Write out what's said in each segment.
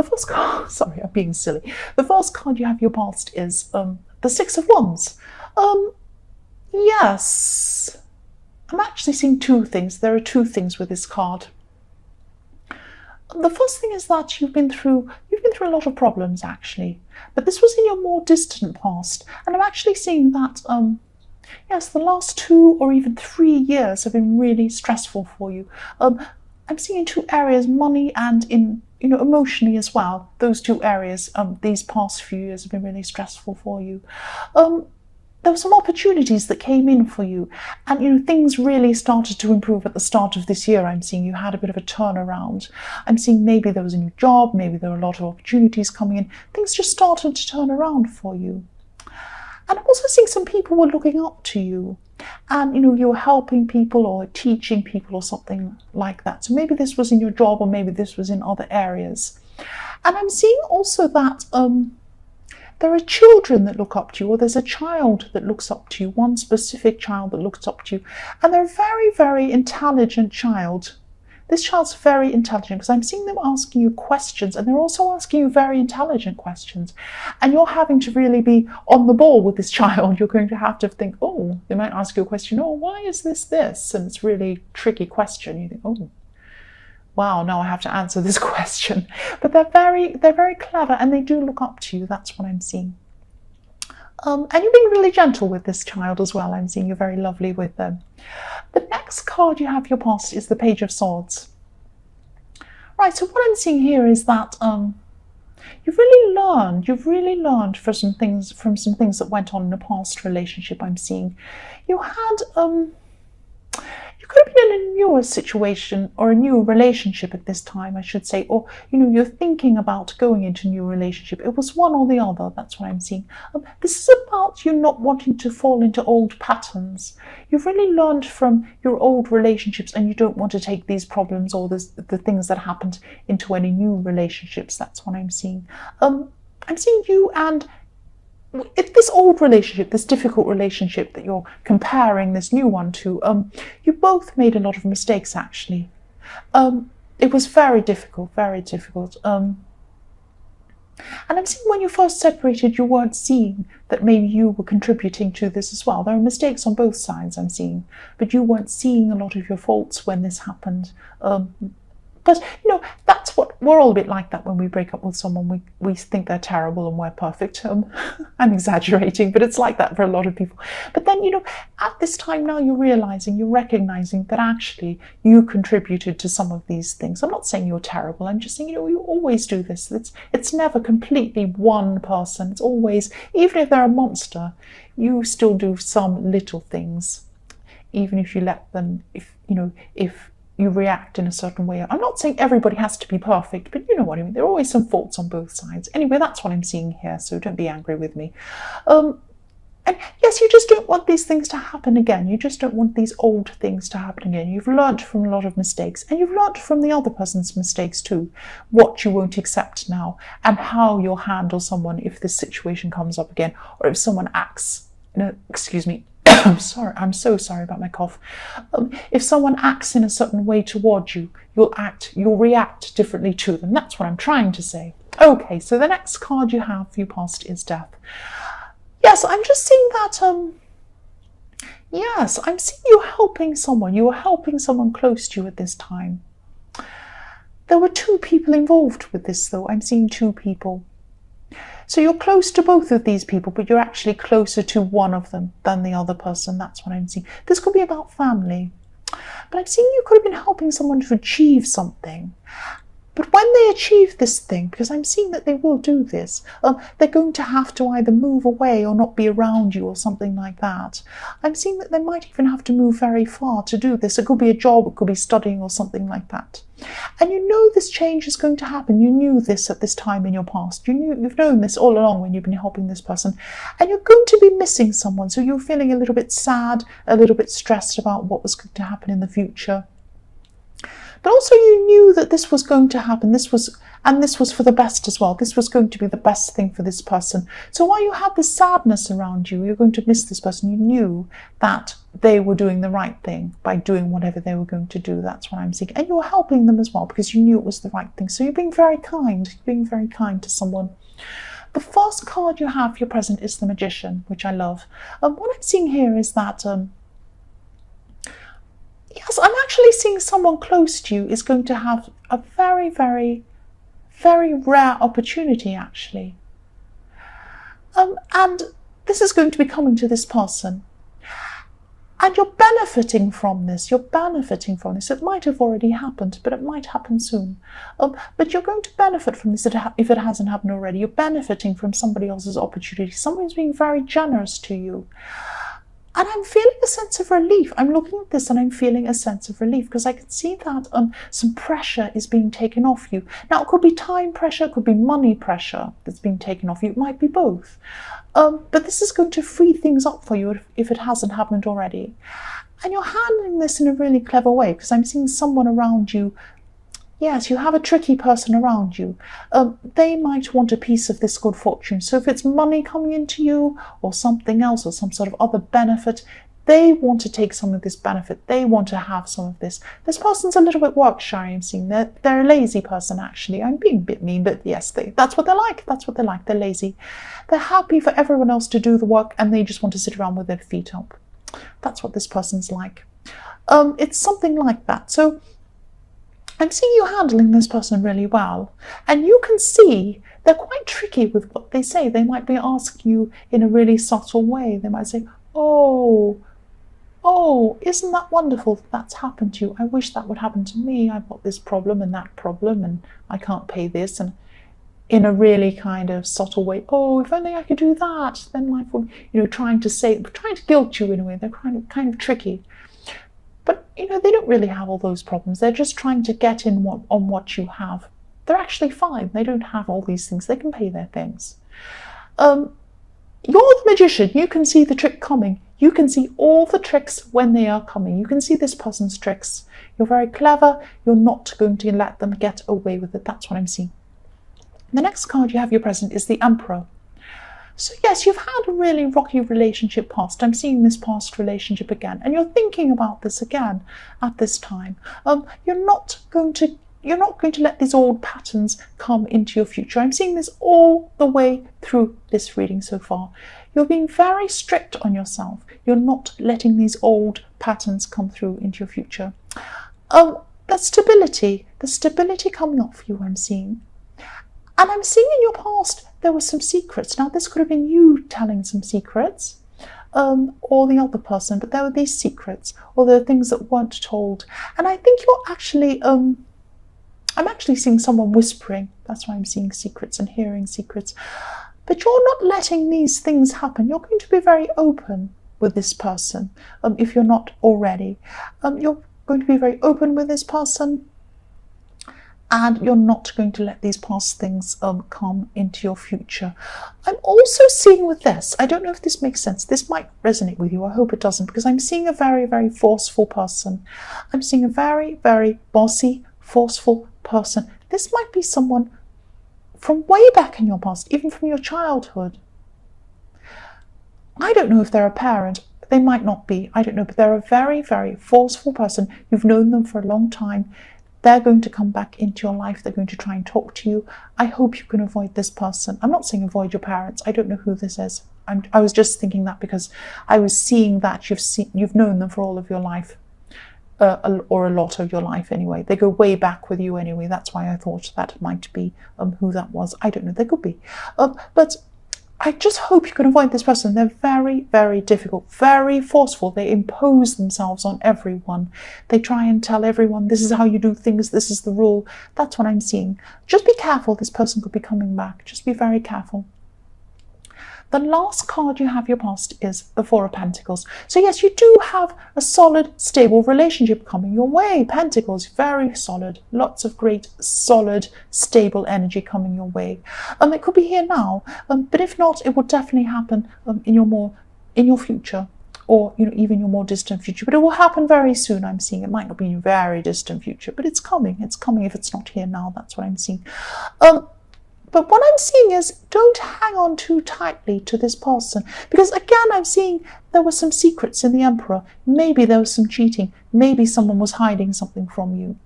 the first card, sorry, I'm being silly. The first card you have your past is the Six of Wands. Yes, I'm actually seeing two things. There are two things with this card. The first thing is that you've been through a lot of problems, actually, but this was in your more distant past, and I'm actually seeing that yes, the last 2 or even 3 years have been really stressful for you. I'm seeing in two areas, money and in emotionally as well. Those two areas, these past few years have been really stressful for you. There were some opportunities that came in for you, and things really started to improve at the start of this year. I'm seeing you had a bit of a turnaround. I'm seeing maybe there was a new job, maybe there were a lot of opportunities coming in. Things just started to turn around for you. And I'm also seeing some people were looking up to you, and you were helping people or teaching people or something like that. So maybe this was in your job, or maybe this was in other areas. And I'm seeing also that there are children that look up to you, or there's a child that looks up to you, one specific child that looks up to you, and they're a very, very intelligent child. This child's very intelligent, because I'm seeing them asking you questions, and they're also asking you very intelligent questions. And you're having to really be on the ball with this child. You're going to have to think, oh, they might ask you a question, oh, why is this? And it's a really tricky question. You think, oh, wow, now I have to answer this question. But they're very clever, and they do look up to you. That's what I'm seeing. And you're being really gentle with this child as well. I'm seeing you're very lovely with them. The next card you have your past is the Page of Swords. Right, so what I'm seeing here is that you've really learned from some things that went on in a past relationship. I'm seeing you had you could have been in a newer situation or a new relationship at this time, I should say, or you're thinking about going into a new relationship. It was one or the other. That's what I'm seeing. This is about you not wanting to fall into old patterns. You've really learned from your old relationships, and you don't want to take these problems or the things that happened into any new relationships. That's what I'm seeing. I'm seeing you and if this old relationship, this difficult relationship that you're comparing this new one to, you both made a lot of mistakes, actually. It was very difficult, very difficult. And I'm seeing when you first separated, you weren't seeing that maybe you were contributing to this as well. There are mistakes on both sides, I'm seeing, but you weren't seeing a lot of your faults when this happened. But that's what we're all a bit like that when we break up with someone. We think they're terrible and we're perfect. I'm exaggerating, but it's like that for a lot of people. But then at this time now, you're recognizing that actually you contributed to some of these things. I'm not saying you're terrible. I'm just saying you always do this. It's never completely one person. It's always, even if they're a monster, you still do some little things, even if you let them. If you react in a certain way. I'm not saying everybody has to be perfect, but you know what I mean. There are always some faults on both sides. Anyway, that's what I'm seeing here, so don't be angry with me. And yes, you just don't want these things to happen again. You just don't want these old things to happen again. You've learnt from a lot of mistakes, and you've learnt from the other person's mistakes too, what you won't accept now, and how you'll handle someone if this situation comes up again, or if someone acts, excuse me, I'm so sorry about my cough. If someone acts in a certain way towards you, you'll react differently to them. That's what I'm trying to say. Okay, so the next card you have for your past is Death. Yes, I'm just seeing that, yes, I'm seeing you helping someone. You were helping someone close to you at this time. There were two people involved with this, though. I'm seeing two people. So you're close to both of these people, but you're actually closer to one of them than the other person. That's what I'm seeing. This could be about family. But I'm seeing you could have been helping someone to achieve something. But when they achieve this thing, because I'm seeing that they will do this, they're going to have to either move away or not be around you or something like that. I'm seeing that they might even have to move very far to do this. It could be a job, it could be studying or something like that. And this change is going to happen. You knew this at this time in your past. You've known this all along when you've been helping this person. And you're going to be missing someone. So you're feeling a little bit sad, a little bit stressed about what was going to happen in the future. But also you knew that this was going to happen. This was for the best as well. This was going to be the best thing for this person. So while you had this sadness around you, you're going to miss this person, you knew that they were doing the right thing by doing whatever they were going to do. That's what I'm seeing. And you were helping them as well because you knew it was the right thing. So you're being very kind. You're being very kind to someone. The first card you have for your present is the Magician, which I love. What I'm seeing here is that, yes, I'm actually seeing someone close to you is going to have a very, very, very rare opportunity, actually. And this is going to be coming to this person. And you're benefiting from this. You're benefiting from this. It might have already happened, but it might happen soon. But you're going to benefit from this if it hasn't happened already. You're benefiting from somebody else's opportunity. Somebody's being very generous to you. And I'm feeling a sense of relief. I'm looking at this and I'm feeling a sense of relief because I can see that some pressure is being taken off you. Now, it could be time pressure, it could be money pressure that's being taken off you. It might be both. But this is going to free things up for you if it hasn't happened already. And you're handling this in a really clever way because I'm seeing someone around you. Yes, you have a tricky person around you. They might want a piece of this good fortune. So if it's money coming into you or something else or some sort of other benefit, they want to take some of this benefit. They want to have some of this. This person's a little bit work shy, I'm seeing. They're a lazy person, actually. I'm being a bit mean, but yes, that's what they're like. That's what they're like. They're lazy. They're happy for everyone else to do the work and they just want to sit around with their feet up. That's what this person's like. It's something like that. So I'm seeing you handling this person really well. And you can see they're quite tricky with what they say. They might be asking you in a really subtle way. They might say, oh, isn't that wonderful that that's happened to you? I wish that would happen to me. I've got this problem and that problem and I can't pay this. And in a really kind of subtle way, oh, if only I could do that, then life would, trying to guilt you in a way. They're kind of tricky. But, they don't really have all those problems. They're just trying to get in on what you have. They're actually fine. They don't have all these things. They can pay their things. You're the Magician. You can see the trick coming. You can see all the tricks when they are coming. You can see this person's tricks. You're very clever. You're not going to let them get away with it. That's what I'm seeing. The next card you have your present is the Emperor. So yes, you've had a really rocky relationship past. I'm seeing this past relationship again, and you're thinking about this again at this time. You're not going to let these old patterns come into your future. I'm seeing this all the way through this reading so far. You're being very strict on yourself. You're not letting these old patterns come through into your future. The stability coming off you, I'm seeing. And I'm seeing in your past there were some secrets. Now, this could have been you telling some secrets, or the other person, but there were these secrets, or there were things that weren't told. And I think you're actually, I'm actually seeing someone whispering. That's why I'm seeing secrets and hearing secrets. But you're not letting these things happen. You're going to be very open with this person, if you're not already. You're going to be very open with this person. And you're not going to let these past things come into your future. I'm also seeing with this, I don't know if this makes sense. This might resonate with you. I hope it doesn't, because I'm seeing a very, very forceful person. I'm seeing a very, very bossy, forceful person. This might be someone from way back in your past, even from your childhood. I don't know if they're a parent. They might not be. I don't know, but they're a very, very forceful person. You've known them for a long time. They're going to come back into your life. They're going to try and talk to you. I hope you can avoid this person. I'm not saying avoid your parents. I don't know who this is. I was just thinking that because I was seeing that you've known them for all of your life, or a lot of your life anyway. They go way back with you anyway. That's why I thought that might be who that was. I don't know. They could be. But I just hope you can avoid this person. They're very, very difficult, very forceful. They impose themselves on everyone. They try and tell everyone, this is how you do things, this is the rule. That's what I'm seeing. Just be careful. This person could be coming back. Just be very careful. The last card you have your past is the Four of Pentacles. So yes, you do have a solid, stable relationship coming your way. Pentacles, very solid. Lots of great, solid, stable energy coming your way. It could be here now, but if not, it will definitely happen in your future. or even your more distant future. But it will happen very soon, I'm seeing. It might not be in your very distant future, but it's coming. It's coming if it's not here now. That's what I'm seeing. But what I'm seeing is, don't hang on too tightly to this person, because again, I'm seeing there were some secrets in the Emperor. Maybe there was some cheating. Maybe someone was hiding something from you.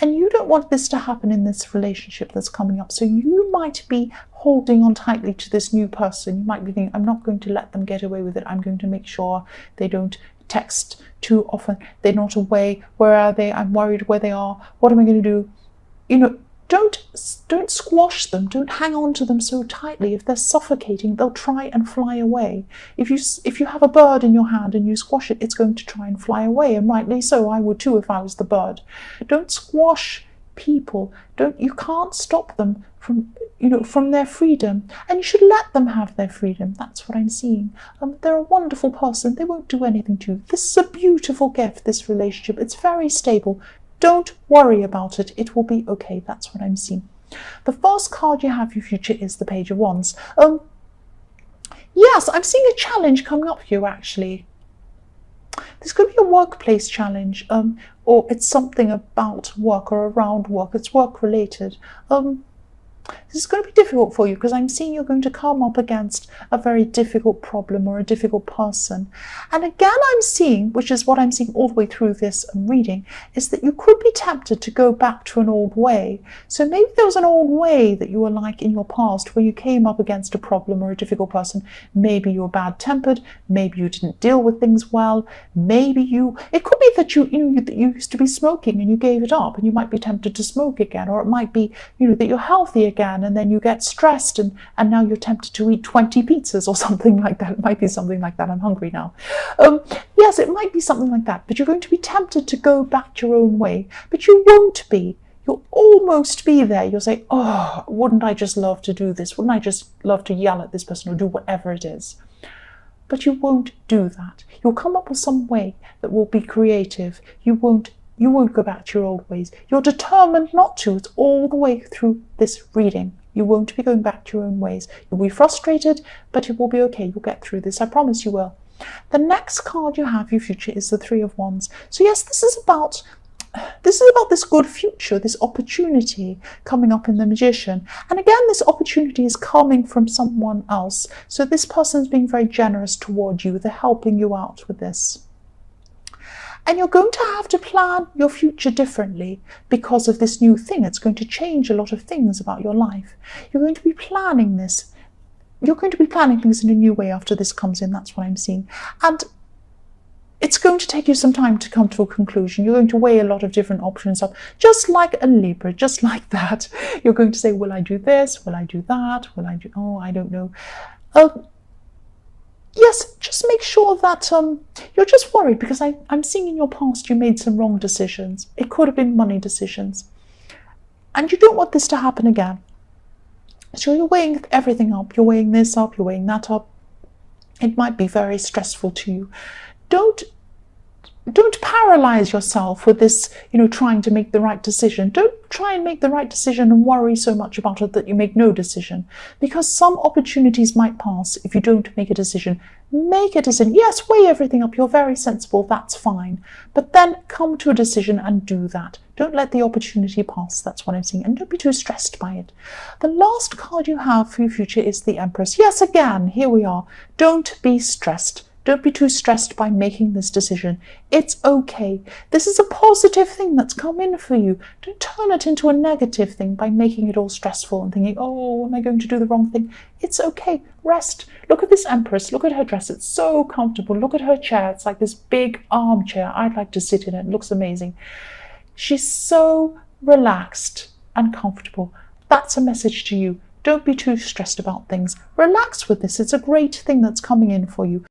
And you don't want this to happen in this relationship that's coming up. So you might be holding on tightly to this new person. You might be thinking, I'm not going to let them get away with it. I'm going to make sure they don't text too often. They're not away. Where are they? I'm worried where they are. What am I going to do? Don't squash them. Don't hang on to them so tightly. If they're suffocating, they'll try and fly away. If you have a bird in your hand and you squash it, it's going to try and fly away, and rightly so. I would too if I was the bird. Don't squash people. You can't stop them from their freedom, and you should let them have their freedom. That's what I'm seeing. They're a wonderful person. They won't do anything to you. This is a beautiful gift, this relationship. It's very stable. Don't worry about it. It will be okay. That's what I'm seeing. The first card you have for your future is the Page of Wands. Yes, I'm seeing a challenge coming up for you, actually. This could be a workplace challenge, or it's something about work or around work. It's work related. This is going to be difficult for you, because I'm seeing you're going to come up against a very difficult problem or a difficult person. And again, I'm seeing, which is what I'm seeing all the way through this reading, is that you could be tempted to go back to an old way. So maybe there was an old way that you were like in your past, where you came up against a problem or a difficult person. Maybe you were bad-tempered. Maybe you didn't deal with things well. Maybe it could be that you used to be smoking and you gave it up, and you might be tempted to smoke again. Or it might be, that you're healthy again, and then you get stressed and now you're tempted to eat 20 pizzas or something like that. It might be something like that. I'm hungry now. Yes, it might be something like that, but you're going to be tempted to go back your own way, but you won't be. You'll almost be there. You'll say, oh, wouldn't I just love to do this? Wouldn't I just love to yell at this person or do whatever it is? But you won't do that. You'll come up with some way that will be creative. You won't go back to your old ways. You're determined not to. It's all the way through this reading. You won't be going back to your own ways. You'll be frustrated, but it will be okay. You'll get through this. I promise you will. The next card you have for your future is the Three of Wands. So yes, this is about this good future, this opportunity coming up in the Magician. And again, this opportunity is coming from someone else. So this person is being very generous toward you. They're helping you out with this. And you're going to have to plan your future differently because of this new thing. It's going to change a lot of things about your life. You're going to be planning this. You're going to be planning things in a new way after this comes in. That's what I'm seeing. And it's going to take you some time to come to a conclusion. You're going to weigh a lot of different options up, just like a Libra, just like that. You're going to say, will I do this? Will I do that? I don't know. Yes, just make sure that you're just worried, because I'm seeing in your past you made some wrong decisions. It could have been money decisions. And you don't want this to happen again. So you're weighing everything up. You're weighing this up, you're weighing that up. It might be very stressful to you. Don't paralyze yourself with this, trying to make the right decision. Don't try and make the right decision and worry so much about it that you make no decision, because some opportunities might pass if you don't make a decision. Make a decision. Yes, weigh everything up. You're very sensible. That's fine. But then come to a decision and do that. Don't let the opportunity pass. That's what I'm seeing. And don't be too stressed by it. The last card you have for your future is the Empress. Yes, again, here we are. Don't be stressed. Don't be too stressed by making this decision. It's okay. This is a positive thing that's come in for you. Don't turn it into a negative thing by making it all stressful and thinking, oh, am I going to do the wrong thing? It's okay. Rest. Look at this Empress. Look at her dress. It's so comfortable. Look at her chair. It's like this big armchair. I'd like to sit in it. It looks amazing. She's so relaxed and comfortable. That's a message to you. Don't be too stressed about things. Relax with this. It's a great thing that's coming in for you.